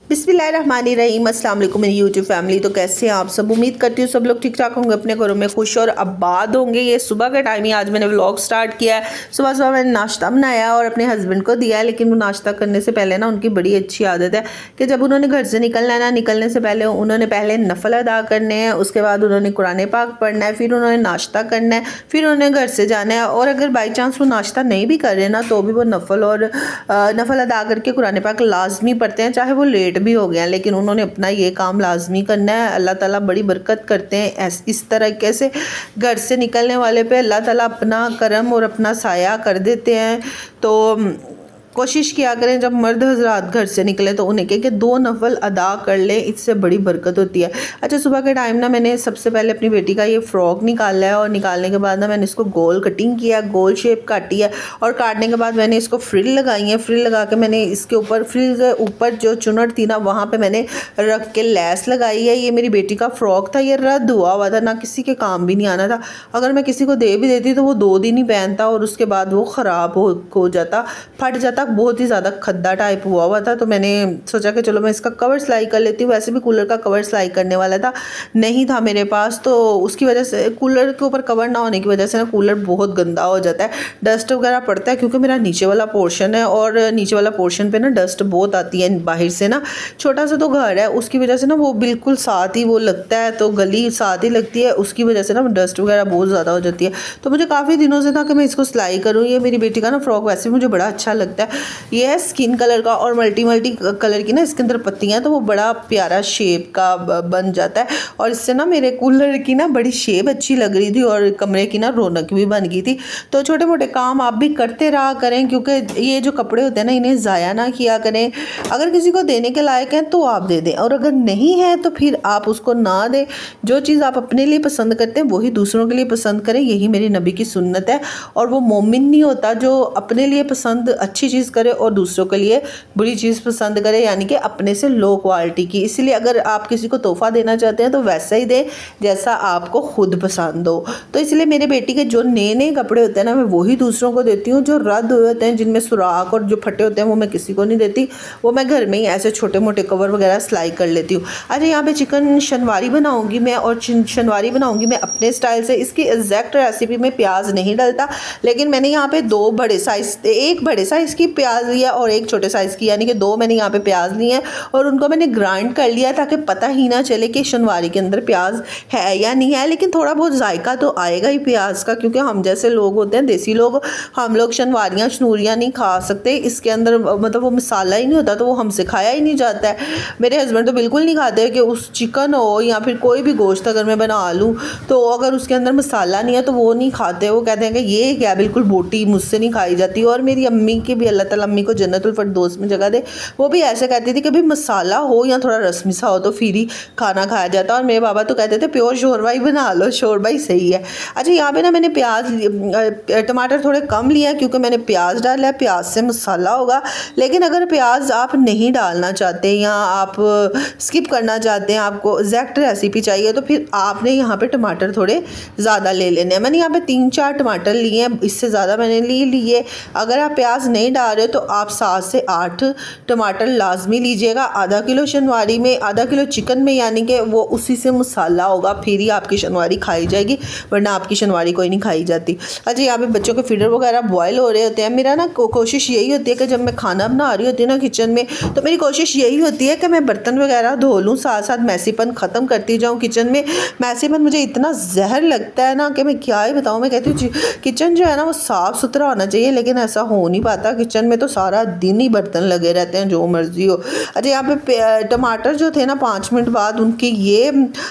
बिस्मिल्लाहिर्रहमानिर्रहीम। अस्सलाम वालेकुम मेरी यूट्यूब फैमिली। तो कैसे हैं आप सब? उम्मीद करती हूँ सब लोग ठीक ठाक होंगे, अपने घरों में खुश और आबाद होंगे। ये सुबह का टाइम ही आज मैंने व्लॉग स्टार्ट किया है। सुबह सुबह मैंने नाश्ता बनाया और अपने हस्बैंड को दिया, लेकिन वो नाश्ता करने से पहले ना उनकी बड़ी अच्छी आदत है कि जब उन्होंने घर से निकलना है ना, निकलने से पहले उन्होंने पहले नफल अदा करने हैं, उसके बाद उन्होंने कुरान पाक पढ़ना है, फिर उन्होंने नाश्ता करना है, फिर उन्होंने घर से जाना है। और अगर बाई चांस वो नाश्ता नहीं भी कर रहे ना, तो भी वो नफल अदा करके कुरान पाक लाजमी पढ़ते हैं, चाहे वो लेट भी हो गया, लेकिन उन्होंने अपना ये काम लाजमी करना है। अल्लाह ताला बड़ी बरकत करते हैं इस तरीके से। घर से निकलने वाले पे अल्लाह ताला अपना करम और अपना साया कर देते हैं। तो कोशिश किया करें जब मर्द हजरात घर से निकले तो उन्हें कहें कि 2 नफल अदा कर लें, इससे बड़ी बरकत होती है। अच्छा, सुबह के टाइम ना मैंने सबसे पहले अपनी बेटी का ये फ़्रॉक निकाला है, और निकालने के बाद ना मैंने इसको गोल कटिंग किया, गोल शेप काटी है, और काटने के बाद मैंने इसको फ्रिल लगाई है। फ्रिल लगा के मैंने इसके ऊपर, फ्रिल के ऊपर जो चुनट थी ना, वहाँ पर मैंने रख के लैस लगाई है। ये मेरी बेटी का फ़्रॉक था, ये रद्द हुआ था, ना किसी के काम भी नहीं आना था। अगर मैं किसी को दे भी देती तो वो 2 दिन ही पहनता और उसके बाद वो ख़राब हो जाता, फट जाता, बहुत ही ज़्यादा खद्दा टाइप हुआ था। तो मैंने सोचा कि चलो मैं इसका कवर सिलाई कर लेती हूँ। वैसे भी कूलर का कवर सिलाई करने वाला था, नहीं था मेरे पास, तो उसकी वजह से कूलर के ऊपर कवर ना होने की वजह से ना कूलर बहुत गंदा हो जाता है, डस्ट वगैरह पड़ता है, क्योंकि मेरा नीचे वाला पोर्शन है और नीचे वाला पोर्शन पे ना डस्ट बहुत आती है बाहर से ना। छोटा सा तो घर है, उसकी वजह से ना वो बिल्कुल साथ ही वो लगता है, तो गली साथ ही लगती है, उसकी वजह से ना डस्ट वगैरह बहुत ज़्यादा हो जाती है। तो मुझे काफ़ी दिनों से था कि मैं इसको सिलाई करूँ। ये मेरी बेटी का ना फ्रॉक वैसे मुझे बड़ा अच्छा लगता है। ये है स्किन कलर का और मल्टी कलर की ना इसके अंदर पत्तियां, तो वो बड़ा प्यारा शेप का बन जाता है, और इससे ना मेरे कूलर की ना बड़ी शेप अच्छी लग रही थी और कमरे की ना रौनक भी बन गई थी। तो छोटे मोटे काम आप भी करते रहा करें, क्योंकि ये जो कपड़े होते हैं ना, इन्हें ज़ाया ना किया करें। अगर किसी को देने के लायक हैं तो आप दे दें, और अगर नहीं है तो फिर आप उसको ना दें। जो चीज़ आप अपने लिए पसंद करते हैं वही दूसरों के लिए पसंद करें, यही मेरी नबी की सुन्नत है। और वो मोमिन नहीं होता जो अपने लिए पसंद अच्छी चीज़ करे और दूसरों के लिए बुरी चीज़ पसंद करे, यानी कि अपने से लो क्वालिटी की। इसलिए अगर आप किसी को तोहफा देना चाहते हैं तो वैसा ही दें जैसा आपको खुद पसंद हो। तो इसलिए मेरे बेटी के जो नए नए कपड़े होते हैं ना, मैं वही दूसरों को देती हूँ। जो रद्द हुए होते हैं, जिनमें सुराख और जो फटे होते हैं, वो मैं किसी को नहीं देती। वो मैं घर में ही ऐसे छोटे मोटे कवर वगैरह सिलाई कर लेती हूँ। अच्छा, यहाँ पे चिकन शनवारी बनाऊँगी मैं, और शनवारी बनाऊँगी मैं अपने स्टाइल से। इसकी एग्जैक्ट रेसिपी में प्याज नहीं डलता, लेकिन मैंने यहाँ पे 2 बड़े साइज़, एक बड़े साइज़ की प्याज लिया और एक छोटे साइज़ की, यानी कि 2 मैंने यहाँ पे प्याज लिए हैं, और उनको मैंने ग्राइंड कर लिया ताकि पता ही ना चले कि शनवारी के अंदर प्याज है या नहीं है। लेकिन थोड़ा बहुत जायका तो आएगा ही प्याज का, क्योंकि हम जैसे लोग होते हैं देसी लोग, हम लोग शनवारियाँ शनूरियाँ नहीं खा सकते। इसके अंदर मतलब वो मसाला ही नहीं होता, तो वो हमसे खाया ही नहीं जाता है। मेरे हस्बैंड तो बिल्कुल नहीं खाते कि उस चिकन हो या फिर कोई भी गोश्त अगर मैं बना लूँ तो अगर उसके अंदर मसाला नहीं है तो वो नहीं खाते। वो कहते हैं कि ये क्या बिल्कुल बोटी, मुझसे नहीं खाई जाती। और मेरी अम्मी की भी, अल्लाह ताला अम्मी को जन्नतुल फिरदौस में जगह दे, वो भी ऐसे कहती थी कि भाई मसाला हो या थोड़ा रस्मी सा हो तो फिर ही खाना खाया जाता। और मेरे बाबा तो कहते थे प्योर शोरबा ही बना लो, शोरबा ही सही है। अच्छा, यहाँ पे ना मैंने टमाटर थोड़े कम लिया, क्योंकि मैंने प्याज डाला है, प्याज से मसाला होगा। लेकिन अगर प्याज आप नहीं डालना चाहते या आप स्किप करना चाहते हैं, आपको एग्जैक्ट रेसिपी चाहिए, तो फिर आपने यहाँ पे टमाटर थोड़े ज़्यादा ले लेने हैं। मैंने यहाँ पे 3-4 टमाटर लिए हैं, इससे ज़्यादा मैंने लिए। अगर आप प्याज नहीं डाल रहे हो तो आप 7 से 8 टमाटर लाजमी लीजिएगा। आधा किलो शनवारी में, आधा किलो चिकन में, यानी कि वो उसी से मसाला होगा, फिर ही आपकी शनवारी खाई जाएगी, वरना आपकी शनवारी कोई नहीं खाई जाती। अच्छा, यहाँ पे बच्चों के फीडर वगैरह बॉयल हो रहे होते हैं। मेरा ना कोशिश यही होती है कि जब मैं खाना बना रही होती हूँ ना किचन में, तो मेरी कोशिश यही होती है कि मैं बर्तन वगैरह धो लूँ, साथ साथ मैसीपन ख़त्म करती जाऊँ किचन में। मैसीपन मुझे इतना जहर लगता है ना कि मैं क्या ही बताऊँ। मैं कहती हूँ किचन जो है ना वो साफ़ सुथरा होना चाहिए, लेकिन ऐसा हो नहीं पाता। किचन में तो सारा दिन ही बर्तन लगे रहते हैं, जो मर्जी हो। अच्छा, यहाँ पे टमाटर जो थे ना, 5 मिनट बाद उनके ये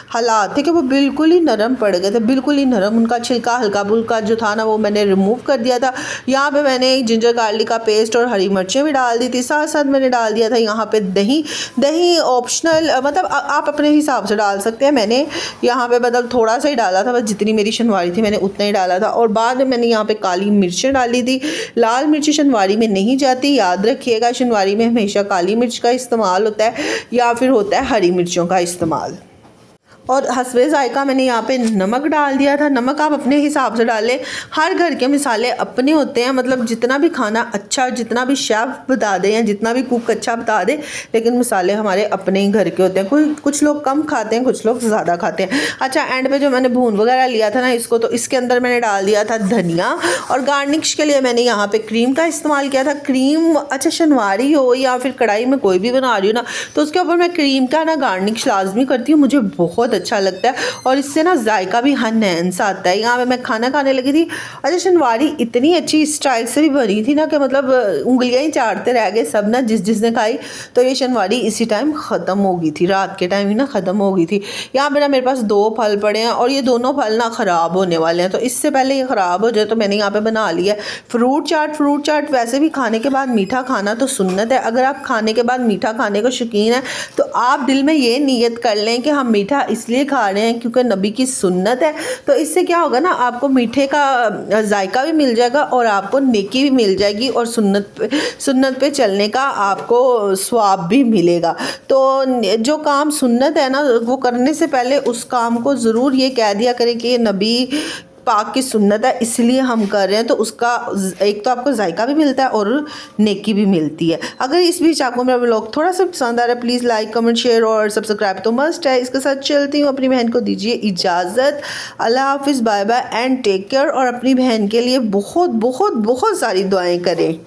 हालात थे कि वो बिल्कुल ही नरम पड़ गए थे, बिल्कुल ही नरम। उनका छिलका हल्का बुल्का जो था ना, वो मैंने रिमूव कर दिया था। यहाँ पे मैंने जिंजर गार्लिक का पेस्ट और हरी मिर्चें भी डाल दी थी, साथ साथ मैंने डाल दिया था यहाँ पे दही। दही ऑप्शनल, मतलब आप अपने हिसाब से डाल सकते हैं। मैंने यहाँ पे मतलब थोड़ा सा ही डाला था, बस जितनी मेरी शनवारी थी मैंने उतना ही डाला था। और बाद में मैंने यहाँ पे काली मिर्चें डाली थी। लाल मिर्ची शनवारी में नहीं जाती, याद रखिएगा। शनवारी में हमेशा काली मिर्च का इस्तेमाल होता है या फिर होता है हरी मिर्चों का इस्तेमाल। और हस्बे ज़ायका मैंने यहाँ पे नमक डाल दिया था। नमक आप अपने हिसाब से डालें, हर घर के मसाले अपने होते हैं, मतलब जितना भी खाना अच्छा, जितना भी शेफ़ बता दें या जितना भी कुक अच्छा बता दे, लेकिन मसाले हमारे अपने ही घर के होते हैं। कुछ लोग कम खाते हैं, कुछ लोग ज़्यादा खाते हैं। अच्छा, एंड पे जो मैंने भून वगैरह लिया था ना इसको, तो इसके अंदर मैंने डाल दिया था धनिया, और गार्निश के लिए मैंने यहाँ पे क्रीम का इस्तेमाल किया था। क्रीम अच्छा शनवारी हो या फिर कढ़ाई में कोई भी बना रही हूँ ना, तो उसके ऊपर मैं क्रीम का ना गार्निश लाजमी करती हूँ, मुझे बहुत अच्छा लगता है और इससे ना जायका भी एनहांस आता है। यहाँ पे मैं खाना खाने लगी थी। अच्छा, शनवारी इतनी अच्छी स्टाइल से भी बनी थी ना कि मतलब उंगलियां ही चाटते रह गए सब ना, जिसने खाई। तो ये शनवारी इसी टाइम ख़त्म हो गई थी, रात के टाइम ही ना ख़त्म हो गई थी। यहाँ पे ना मेरे पास 2 फल पड़े हैं और ये दोनों फल ना ख़राब होने वाले हैं, तो इससे पहले ये ख़राब हो जाए तो मैंने यहाँ पे बना लिया है फ्रूट चाट। वैसे भी खाने के बाद मीठा खाना तो सुन्नत है। अगर आप खाने के बाद मीठा खाने को शौकीन है तो आप दिल में ये नीयत कर लें कि हम मीठा इसलिए खा रहे हैं क्योंकि नबी की सुन्नत है। तो इससे क्या होगा ना, आपको मीठे का जायका भी मिल जाएगा और आपको नेकी भी मिल जाएगी और सुन्नत पे चलने का आपको स्वाब भी मिलेगा। तो जो काम सुन्नत है ना, वो करने से पहले उस काम को ज़रूर ये कह दिया करें कि ये नबी पाक की सुन्नत है इसलिए हम कर रहे हैं, तो उसका एक तो आपको जायका भी मिलता है और नेकी भी मिलती है। अगर इस बीच आपको मेरा व्लॉग थोड़ा सा पसंद आ रहा है, प्लीज़ लाइक कमेंट शेयर और सब्सक्राइब तो मस्ट है। इसके साथ चलती हूँ, अपनी बहन को दीजिए इजाज़त। अल्लाह हाफिज़, bye bye and take care. और अपनी बहन के लिए बहुत बहुत बहुत सारी दुआएं करें।